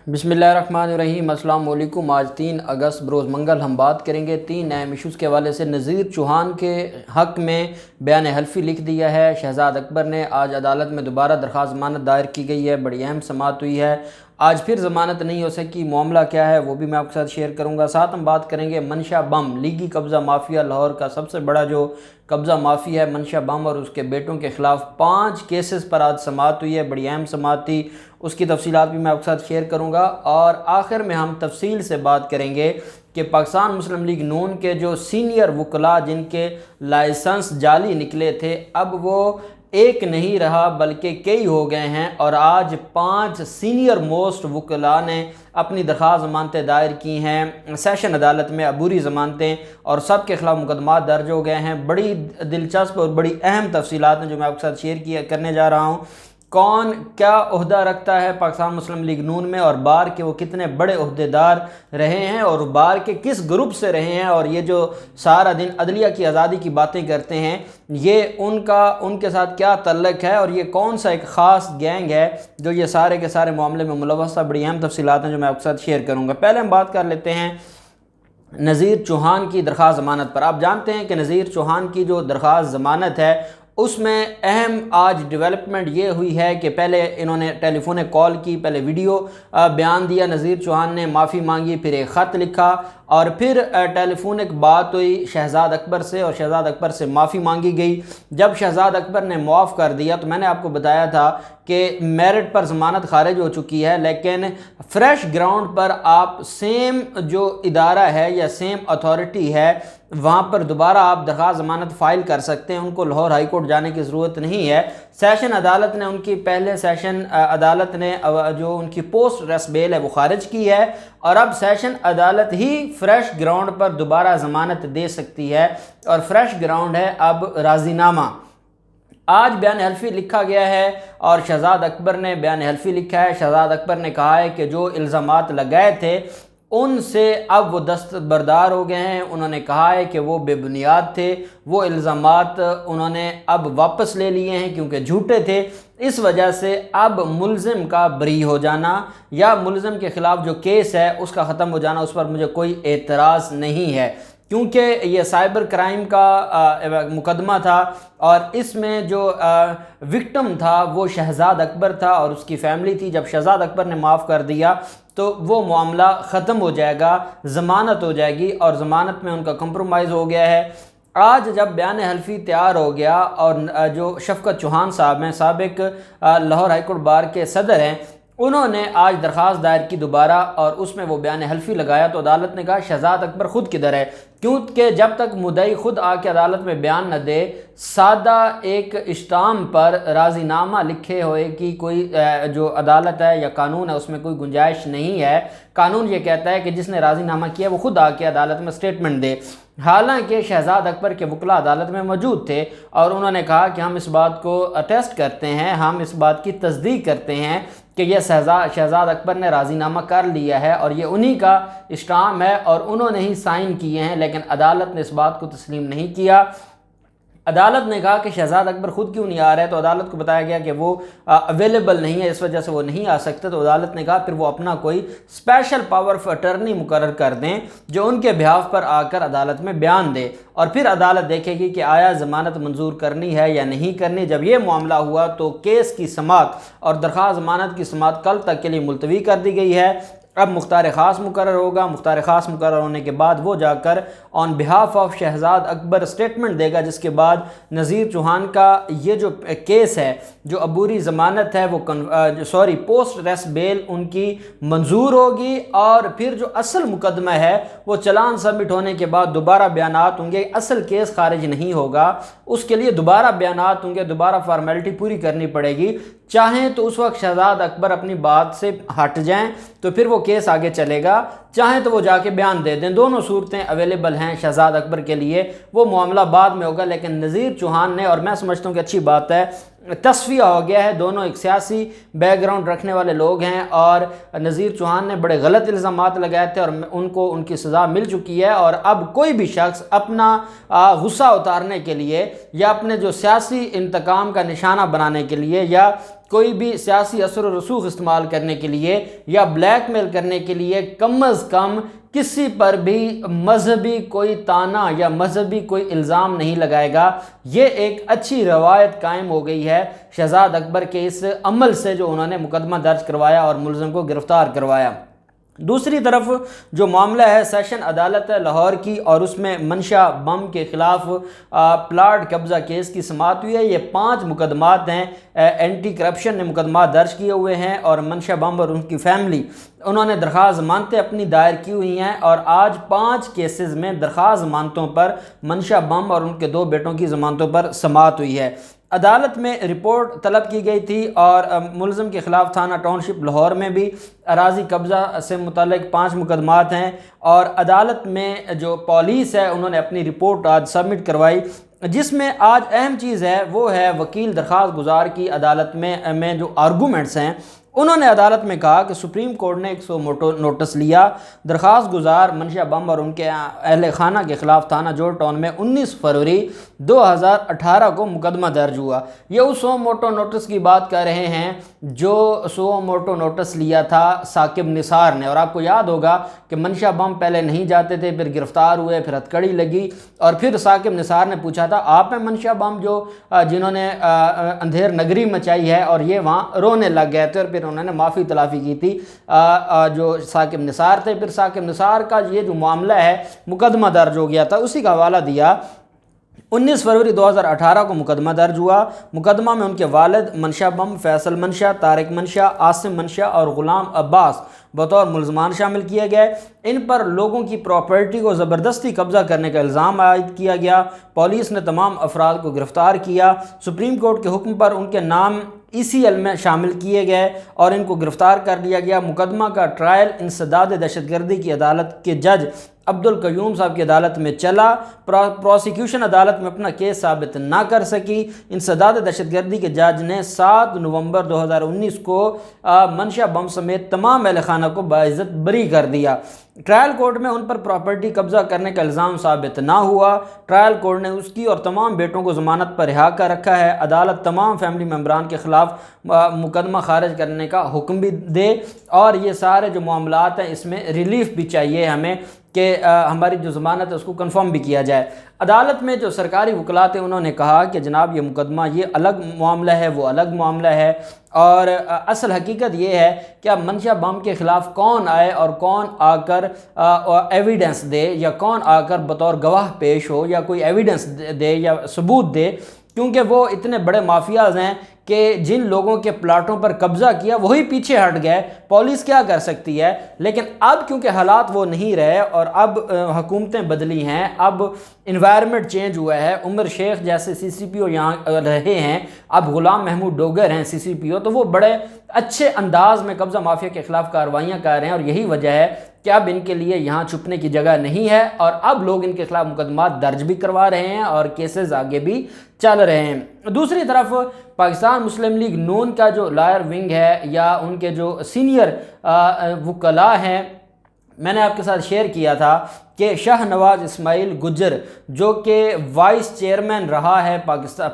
बिस्मिल्लाहिर्रहमानिर्रहीम। अस्सलाम वालेकुम। आज 3 अगस्त बरोज़ मंगल हम बात करेंगे 3 अहम इशूज़ के हवाले से। नज़ीर चौहान के हक़ में बयान हल्फ़ी लिख दिया है शहजाद अकबर ने। आज अदालत में दोबारा दरख्वास्त ज़मानत दायर की गई है। बड़ी अहम समाअत हुई है। आज फिर ज़मानत नहीं हो सकी, मामला क्या है वो भी मैं आपके साथ शेयर करूंगा। साथ हम बात करेंगे मंशा बम, लीगी कब्ज़ा माफिया, लाहौर का सबसे बड़ा जो कब्ज़ा माफिया है मंशा बम, और उसके बेटों के ख़िलाफ़ 5 केसेस पर आज समाअत हुई है। बड़ी अहम समाअत थी, उसकी तफसीलात भी मैं आपके साथ शेयर करूंगा। और आखिर में हम तफसील से बात करेंगे कि पाकिस्तान मुस्लिम लीग नून के जो सीनियर वकला जिनके लाइसेंस जाली निकले थे, अब वो एक नहीं रहा बल्कि कई हो गए हैं। और आज 5 सीनियर मोस्ट वकला ने अपनी दरख्वास्त ज़मानतें दायर की हैं सेशन अदालत में, अबूरी ज़मानतें, और सब के ख़िलाफ़ मुकदमा दर्ज हो गए हैं। बड़ी दिलचस्प और बड़ी अहम तफसीलात हैं जो मैं आपके साथ शेयर करने जा रहा हूँ। कौन क्या ओहदा रखता है पाकिस्तान मुस्लिम लीग नून में, और बार के वो कितने बड़े ओहदेदार रहे हैं, और बार के किस ग्रुप से रहे हैं, और ये जो सारा दिन अदलिया की आज़ादी की बातें करते हैं, ये उनके साथ क्या तल्लक है, और ये कौन सा एक ख़ास गैंग है जो ये सारे के सारे मामले में मुलव्वस है। बड़ी अहम तफसीलात हैं जो मैं आपके साथ शेयर करूँगा। पहले हम बात कर लेते हैं नज़ीर चौहान की दरख्वास्त ज़मानत पर। आप जानते हैं कि नज़ीर चौहान की जो दरख्वास्त ज़मानत है उसमें अहम आज डेवलपमेंट ये हुई है कि पहले इन्होंने टेलीफोन कॉल की, पहले वीडियो बयान दिया नज़ीर चौहान ने, माफ़ी मांगी, फिर एक ख़त लिखा, और फिर टेलीफोनिक बात हुई शहजाद अकबर से, और शहजाद अकबर से माफ़ी मांगी गई। जब शहजाद अकबर ने मुआफ़ कर दिया तो मैंने आपको बताया था कि मेरिट पर ज़मानत खारिज हो चुकी है, लेकिन फ्रेश ग्राउंड पर आप सेम जो इदारा है या सेम अथॉरिटी है वहाँ पर दोबारा आप दरख्वास्त ज़मानत फ़ाइल कर सकते हैं। उनको लाहौर हाई कोर्ट जाने की ज़रूरत नहीं है। सेशन अदालत ने उनकी पहले सेशन अदालत ने जो उनकी पोस्ट रेस्ट बेल है वो खारिज की है, और अब सेशन अदालत ही फ्रेश ग्राउंड पर दोबारा ज़मानत दे सकती है, और फ्रेश ग्राउंड है अब राज़ीनामा। आज बयान हल्फ़ी लिखा गया है और शहजाद अकबर ने बयान हल्फ़ी लिखा है। शहजाद अकबर ने कहा है कि जो इल्ज़ामात लगाए थे उनसे अब वो दस्तबरदार हो गए हैं। उन्होंने कहा है कि वो बेबुनियाद थे, वो इल्ज़ामात उन्होंने अब वापस ले लिए हैं क्योंकि झूठे थे। इस वजह से अब मुलज़िम का बरी हो जाना या मुलज़िम के ख़िलाफ़ जो केस है उसका ख़त्म हो जाना, उस पर मुझे कोई एतराज़ नहीं है, क्योंकि ये साइबर क्राइम का मुकदमा था और इसमें जो विक्टिम था वो शहजाद अकबर था और उसकी फ़ैमिली थी। जब शहजाद अकबर ने माफ़ कर दिया तो वो मामला ख़त्म हो जाएगा, ज़मानत हो जाएगी, और ज़मानत में उनका कंप्रोमाइज़ हो गया है। आज जब बयान हल्फ़ी तैयार हो गया और जो शफ़क़त चौहान साहब हैं, साबिक़ लाहौर हाई कोर्ट बार के सदर हैं, उन्होंने आज दरख्वास्त दायर की दोबारा, और उसमें वो बयान हल्फ़ी लगाया तो अदालत ने कहा शहजाद अकबर ख़ुद किधर है, क्योंकि जब तक मुद्दई ख़ुद आके अदालत में बयान न दे, सादा एक स्टाम्प पर राज़ीनामा लिखे हुए कि कोई जो अदालत है या कानून है उसमें कोई गुंजाइश नहीं है। कानून ये कहता है कि जिसने राज़ीनामा किया वो ख़ुद आके अदालत में स्टेटमेंट दे। हालांकि शहजाद अकबर के वकला अदालत में मौजूद थे और उन्होंने कहा कि हम इस बात को अटेस्ट करते हैं, हम इस बात की तस्दीक करते हैं कि यह शहजाद अकबर ने राज़ीनामा कर लिया है और ये उन्हीं का स्टाम्प है और उन्होंने ही साइन किए हैं, लेकिन अदालत ने इस बात को तस्लीम नहीं किया। अदालत ने कहा कि शहजाद अकबर ख़ुद क्यों नहीं आ रहे, तो अदालत को बताया गया कि वो अवेलेबल नहीं है, इस वजह से वो नहीं आ सकते। तो अदालत ने कहा फिर वो अपना कोई स्पेशल पावर ऑफ अटर्नी मुकर्रर कर दें जो उनके बिहाफ पर आकर अदालत में बयान दे, और फिर अदालत देखेगी कि आया ज़मानत मंजूर करनी है या नहीं करनी। जब ये मामला हुआ तो केस की समाअत और दरख्वास्त ज़मानत की समाअत कल तक के लिए मुलतवी कर दी गई है। अब मुख्तार ख़ास मुकर्रर होगा। मुख्तार ख़ास मुकर्रर होने के बाद वो जाकर on behalf of Shahzad Akbar statement देगा, जिसके बाद नज़ीर चौहान का ये जो केस है, जो अबूरी ज़मानत है वो पोस्ट रेस्ट बेल उनकी मंजूर होगी, और फिर जो असल मुकदमा है वो चलान सबमिट होने के बाद दोबारा बयानात होंगे। असल केस खारिज नहीं होगा, उसके लिए दोबारा बयानात होंगे, दोबारा फॉर्मेलिटी पूरी करनी पड़ेगी। चाहें तो उस वक्त शहजाद अकबर अपनी बात से हट जाएं तो फिर वो केस आगे चलेगा, चाहें तो वो जाके बयान दे दें। दोनों सूरतें अवेलेबल हैं शहजाद अकबर के लिए, वो मामला बाद में होगा। लेकिन नज़ीर चौहान ने, और मैं समझता हूँ कि अच्छी बात है, تصفیہ ہو گیا ہے۔ دونوں ایک سیاسی بیک گراؤنڈ رکھنے والے لوگ ہیں اور نذیر چوہان نے بڑے غلط الزامات لگائے تھے اور ان کو ان کی سزا مل چکی ہے، اور اب کوئی بھی شخص اپنا غصہ اتارنے کے لیے یا اپنے جو سیاسی انتقام کا نشانہ بنانے کے لیے یا کوئی بھی سیاسی اثر و رسوخ استعمال کرنے کے لیے یا بلیک میل کرنے کے لیے کم از کم کسی پر بھی مذہبی کوئی طعنہ یا مذہبی کوئی الزام نہیں لگائے گا۔ یہ ایک اچھی روایت قائم ہو گئی ہے شہزاد اکبر کے اس عمل سے جو انہوں نے مقدمہ درج کروایا اور ملزم کو گرفتار کروایا۔ دوسری طرف جو معاملہ ہے سیشن عدالت لاہور کی، اور اس میں منشا بم کے خلاف پلاٹ قبضہ کیس کی سماعت ہوئی ہے۔ یہ 5 مقدمات ہیں، اینٹی کرپشن نے مقدمات درج کیے ہوئے ہیں، اور منشا بم اور ان کی فیملی انہوں نے درخواست ضمانتیں اپنی دائر کی ہوئی ہیں، اور آج 5 کیسز میں درخواست ضمانتوں پر منشا بم اور ان کے 2 بیٹوں کی ضمانتوں پر سماعت ہوئی ہے۔ عدالت میں رپورٹ طلب کی گئی تھی، اور ملزم کے خلاف تھانہ ٹاؤن شپ لاہور میں بھی اراضی قبضہ سے متعلق 5 مقدمات ہیں، اور عدالت میں جو پولیس ہے انہوں نے اپنی رپورٹ آج سبمٹ کروائی، جس میں آج اہم چیز ہے وہ ہے وکیل درخواست گزار کی عدالت میں جو آرگومنٹس ہیں۔ انہوں نے عدالت میں کہا کہ سپریم کورٹ نے 100 موٹو نوٹس لیا، درخواست گزار منشا بم اور ان کے اہل خانہ کے خلاف تھانہ جوڑ ٹاؤن میں 19 فروری 2018 کو مقدمہ درج ہوا۔ یہ اس 100 موٹو نوٹس کی بات کر رہے ہیں جو 100 موٹو نوٹس لیا تھا ثاقب نثار نے، اور آپ کو یاد ہوگا کہ منشا بم پہلے نہیں جاتے تھے، پھر گرفتار ہوئے، پھر ہتھکڑی لگی، اور پھر ثاقب نثار نے پوچھا تھا آپ ہیں منشا بم جنہوں نے اندھیر نگری مچائی ہے، اور یہ وہاں رونے لگ گئے تھے، اور پھر انہوں نے معافی تلافی کی تھی جو ثاقب نثار تھے۔ پھر ثاقب نثار کا یہ جو معاملہ ہے مقدمہ درج ہو گیا تھا، اسی کا حوالہ دیا۔ 19 فروری 2018 کو مقدمہ درج ہوا۔ مقدمہ میں ان کے والد منشا بم، فیصل منشا، طارق منشا، عاصم منشا اور غلام عباس بطور ملزمان شامل کیے گئے۔ ان پر لوگوں کی پراپرٹی کو زبردستی قبضہ کرنے کا الزام عائد کیا گیا۔ پولیس نے تمام افراد کو گرفتار کیا۔ سپریم کورٹ کے حکم پر ان کے نام ECL میں شامل کیے گئے اور ان کو گرفتار کر لیا گیا۔ مقدمہ کا ٹرائل انسداد دہشت گردی کی عدالت کے جج عبد القیوم صاحب کی عدالت میں چلا۔ پروسیکیوشن عدالت میں اپنا کیس ثابت نہ کر سکی۔ انسداد دہشت گردی کے جج نے 7 نومبر 2019 کو منشا بم سمیت تمام اہل خانہ کو باعزت بری کر دیا۔ ٹرائل کورٹ میں ان پر پراپرٹی قبضہ کرنے کا الزام ثابت نہ ہوا۔ ٹرائل کورٹ نے اس کی اور تمام بیٹوں کو ضمانت پر رہا کر رکھا ہے۔ عدالت تمام فیملی ممبران کے خلاف مقدمہ خارج کرنے کا حکم بھی دے، اور یہ سارے جو معاملات ہیں اس میں ریلیف بھی چاہیے ہمیں کہ ہماری جو ضمانت ہے اس کو کنفرم بھی کیا جائے۔ عدالت میں جو سرکاری وکلاء تھے انہوں نے کہا کہ جناب یہ مقدمہ یہ الگ معاملہ ہے، وہ الگ معاملہ ہے، اور اصل حقیقت یہ ہے کہ اب منشا بم کے خلاف کون آئے اور کون آ کر ایویڈنس دے، یا کون آ کر بطور گواہ پیش ہو یا کوئی ایویڈنس دے یا ثبوت دے، کیونکہ وہ اتنے بڑے مافیاز ہیں کہ جن لوگوں کے پلاٹوں پر قبضہ کیا وہی پیچھے ہٹ گئے۔ پولیس کیا کر سکتی ہے؟ لیکن اب کیونکہ حالات وہ نہیں رہے اور اب حکومتیں بدلی ہیں، اب انوائرمنٹ چینج ہوا ہے، عمر شیخ جیسے CCPO یہاں رہے ہیں، اب غلام محمود ڈوگر ہیں CCPO، تو وہ بڑے اچھے انداز میں قبضہ مافیا کے خلاف کارروائیاں کر رہے ہیں، اور یہی وجہ ہے کہ اب ان کے لیے یہاں چھپنے کی جگہ نہیں ہے، اور اب لوگ ان کے خلاف مقدمات درج بھی کروا رہے ہیں اور کیسز آگے بھی چل رہے ہیں۔ دوسری طرف پاکستان مسلم لیگ نون کا جو لائر ونگ ہے یا ان کے جو سینئر وکلاء ہیں، میں نے آپ کے ساتھ شیئر کیا تھا کہ شاہ نواز اسماعیل گجر جو کہ وائس چیئرمین رہا ہے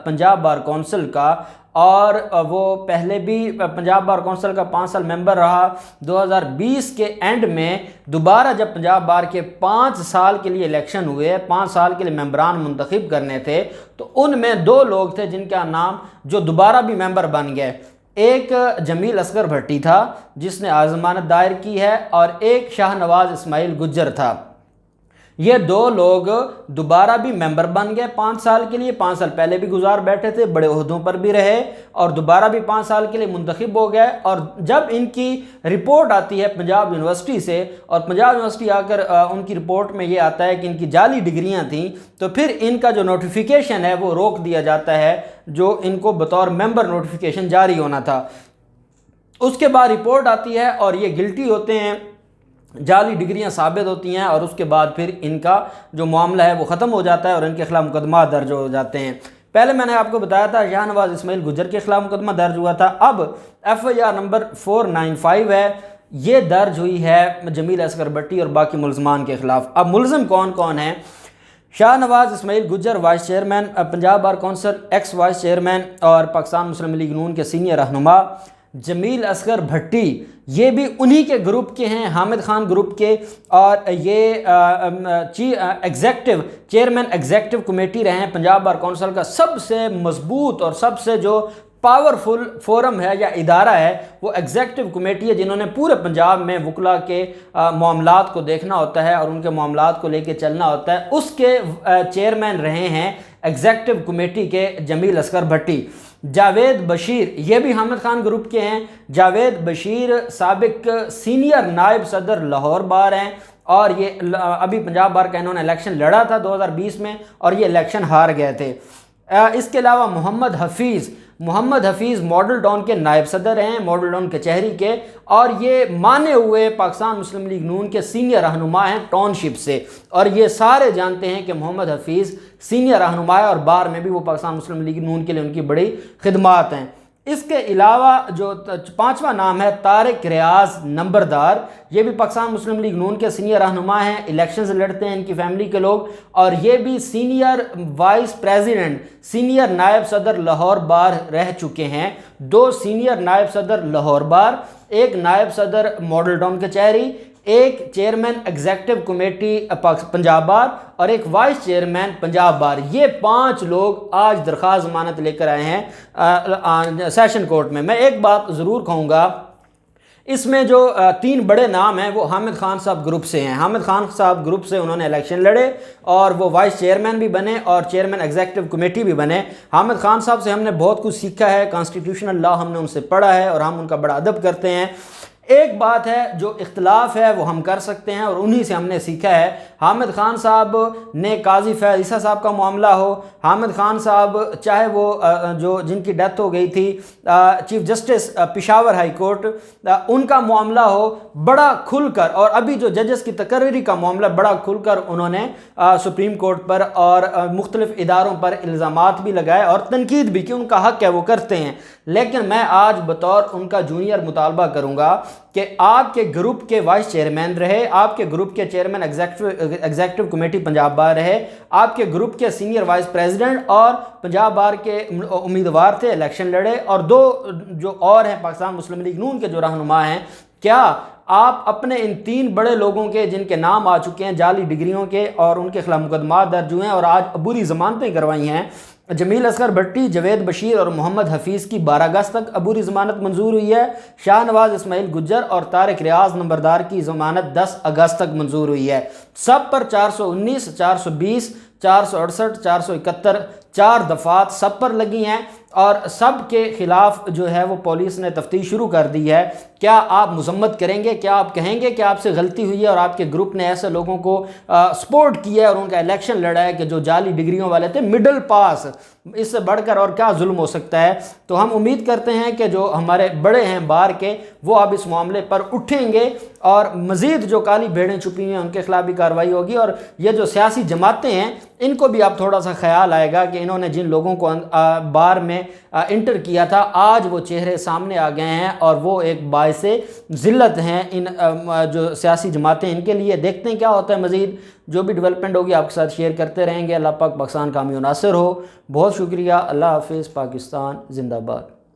پنجاب بار کونسل کا، اور وہ پہلے بھی پنجاب بار کونسل کا 5 سال ممبر رہا۔ 2020 کے اینڈ میں دوبارہ جب پنجاب بار کے 5 سال کے لیے الیکشن ہوئے، 5 سال کے لیے ممبران منتخب کرنے تھے، تو ان میں 2 لوگ تھے جن کا نام جو دوبارہ بھی ممبر بن گئے۔ ایک جمیل اصغر بھٹی تھا جس نے ضمانت دائر کی ہے، اور ایک شاہ نواز اسماعیل گجر تھا۔ یہ 2 لوگ دوبارہ بھی ممبر بن گئے 5 سال کے لیے، 5 سال پہلے بھی گزار بیٹھے تھے، بڑے عہدوں پر بھی رہے، اور دوبارہ بھی 5 سال کے لیے منتخب ہو گئے۔ اور جب ان کی رپورٹ آتی ہے پنجاب یونیورسٹی سے، اور پنجاب یونیورسٹی آ کر ان کی رپورٹ میں یہ آتا ہے کہ ان کی جعلی ڈگریاں تھیں، تو پھر ان کا جو نوٹیفیکیشن ہے وہ روک دیا جاتا ہے، جو ان کو بطور ممبر نوٹیفیکیشن جاری ہونا تھا۔ اس کے بعد رپورٹ آتی ہے اور یہ گلٹی ہوتے ہیں، جعلی ڈگریاں ثابت ہوتی ہیں، اور اس کے بعد پھر ان کا جو معاملہ ہے وہ ختم ہو جاتا ہے اور ان کے خلاف مقدمات درج ہو جاتے ہیں۔ पहले मैंने आपको बताया था शाहनवाज इस्माइल गुज्जर के खिलाफ मुकदमा दर्ज हुआ था, अब FIR नंबर 495 है, ये दर्ज हुई है जमील असगर भट्टी और बाकी मुलजमान के खिलाफ। अब मुलजम कौन कौन है? Shahnawaz Ismail Gujjar vice chairman Punjab bar council, ex vice chairman और पाकिस्तान मुस्लिम लीग नून के सीनियर रहनुमा जमील असगर भट्टी, ये भी उन्हीं के ग्रुप के हैं, हामिद खान ग्रुप के, और ये एग्जेक्टिव चेयरमैन एग्जेक्टिव कमेटी रहे हैं पंजाब बार कौंसिल का सबसे मजबूत और सबसे जो पावरफुल फोरम है या इदारा है वो एग्जेक्टिव कमेटी है, जिन्होंने पूरे पंजाब में वकला के मामलात को देखना होता है और उनके मामलात को लेके चलना होता है। उसके चेयरमैन रहे हैं एग्जेक्टिव कमेटी के जमील असगर भट्टी। जावेद बशीर, ये भी हामिद खान ग्रुप के हैं। जावेद बशीर साबिक सीनियर नायब सदर लाहौर बार हैं और ये अभी पंजाब बार का इन्होंने इलेक्शन लड़ा था 2020 में और ये इलेक्शन हार गए थे। इसके अलावा मोहम्मद हफीज़ मॉडल टाउन के नायब सदर हैं, मॉडल टाउन कचहरी के, और ये माने हुए पाकिस्तान मुस्लिम लीग नून के सीनियर रहनुमा हैं टाउनशिप से, और ये सारे जानते हैं कि मोहम्मद हफीज़ सीनियर रहनुमा है और बार में भी वो पाकिस्तान मुस्लिम लीग नून के लिए उनकी बड़ी खिदमात हैं। इसके अलावा जो पांचवा नाम है तारिक रियाज नंबरदार, ये भी पाकिस्तान मुस्लिम लीग नून के सीनियर रहनुमा हैं, इलेक्शन से लड़ते हैं इनकी फैमिली के लोग, और ये भी सीनियर वाइस प्रेसिडेंट सीनियर नायब सदर लाहौर बार रह चुके हैं। 2 सीनियर नायब सदर लाहौर बार, एक नायब सदर मॉडल टाउन कचहरी, एक चेयरमैन एग्जेक्टिव कमेटी पंजाब बार और एक वाइस चेयरमैन पंजाब बार। ये 5 लोग आज दरख्वास्त जमानत लेकर आए हैं सेशन कोर्ट में। मैं एक बात ज़रूर कहूँगा, इसमें जो 3 बड़े नाम हैं वो हामिद खान साहब ग्रुप से हैं। हामिद खान साहब ग्रुप से उन्होंने इलेक्शन लड़े और वो वाइस चेयरमैन भी बने और चेयरमैन एग्जेक्टिव कमेटी भी बने। हामिद खान साहब से हमने बहुत कुछ सीखा है, कॉन्स्टिट्यूशनल लॉ हमने उनसे पढ़ा है और हम उनका बड़ा अदब करते हैं। एक बात है जो इख्तलाफ है वो हम कर सकते हैं और उन्हीं से हमने सीखा है। हामिद खान साहब ने काजी फैज़ ईसा साहब का मामला हो, हामिद खान साहब चाहे वो जो जिनकी डेथ हो गई थी chief justice Peshawar high court, उनका मामला हो, बड़ा खुलकर, और अभी जो जजेस की तकर्री का मामला, बड़ा खुलकर उन्होंने सुप्रीम कोर्ट पर और मुख्तलिफ इदारों पर इल्ज़ामात भी लगाए और तनकीद भी की, उनका हक़ है वो करते हैं। लेकिन मैं आज बतौर उनका जूनियर मुतालबा करूँगा कि आपके ग्रुप के वाइस चेयरमैन रहे, आपके ग्रुप के चेयरमैन एग्जेक्टिव कमेटी पंजाब बार रहे, आपके ग्रुप के सीनियर वाइस प्रेसिडेंट और पंजाब बार के उम्मीदवार थे, इलेक्शन लड़े, और 2 जो और हैं पाकिस्तान मुस्लिम लीग नून के जो रहनुमा हैं, क्या आप अपने इन 3 बड़े लोगों के जिनके नाम आ चुके हैं जाली डिग्रियों के और उनके खिलाफ मुकदमा दर्ज हुए हैं और आज अबूरी ज़मानतें करवाई हैं, जमील असगर भट्टी, जावेद बशीर और मोहम्मद हफीज़ की 12 अगस्त तक अबूरी ज़मानत मंजूर हुई है। शाहनवाज इस्माइल गुज्जर और तारिक रियाज नंबरदार की ज़मानत 10 अगस्त तक मंजूर हुई है। सब पर 419, 420, 468, 471 4 दफ़ात सब पर लगी हैं और सब के ख़िलाफ़ जो है वो पुलिस ने तफ्तीश शुरू कर दी है। क्या आप मजम्मत करेंगे? क्या आप कहेंगे कि आपसे गलती हुई है और आपके ग्रुप ने ऐसे लोगों को सपोर्ट किया है और उनका इलेक्शन लड़ा है कि जो जाली डिग्रियों वाले थे, मिडिल पास, इससे बढ़कर और क्या जुल्म हो सकता है? तो हम उम्मीद करते हैं कि जो हमारे बड़े हैं बार के, वो अब इस मामले पर उठेंगे और मज़ीद जो काली भेड़ें छुपी हुई हैं उनके खिलाफ भी कार्रवाई होगी। और ये जो सियासी जमातें हैं इनको भी अब थोड़ा सा ख्याल आएगा कि इन्होंने जिन लोगों को बार में इंटर किया था, आज वो चेहरे सामने आ गए हैं और वो एक बाइसे ज़िल्लत हैं इन जो सियासी जमातें इनके लिए। देखते हैं क्या होता है। मज़ीद जो भी डेवलपमेंट होगी आपके साथ शेयर करते रहेंगे। अल्लाह पाक पाकिस्तान कामयाब नासिर हो। बहुत शुक्रिया। अल्लाह हाफ़िज़। पाकिस्तान जिंदाबाद।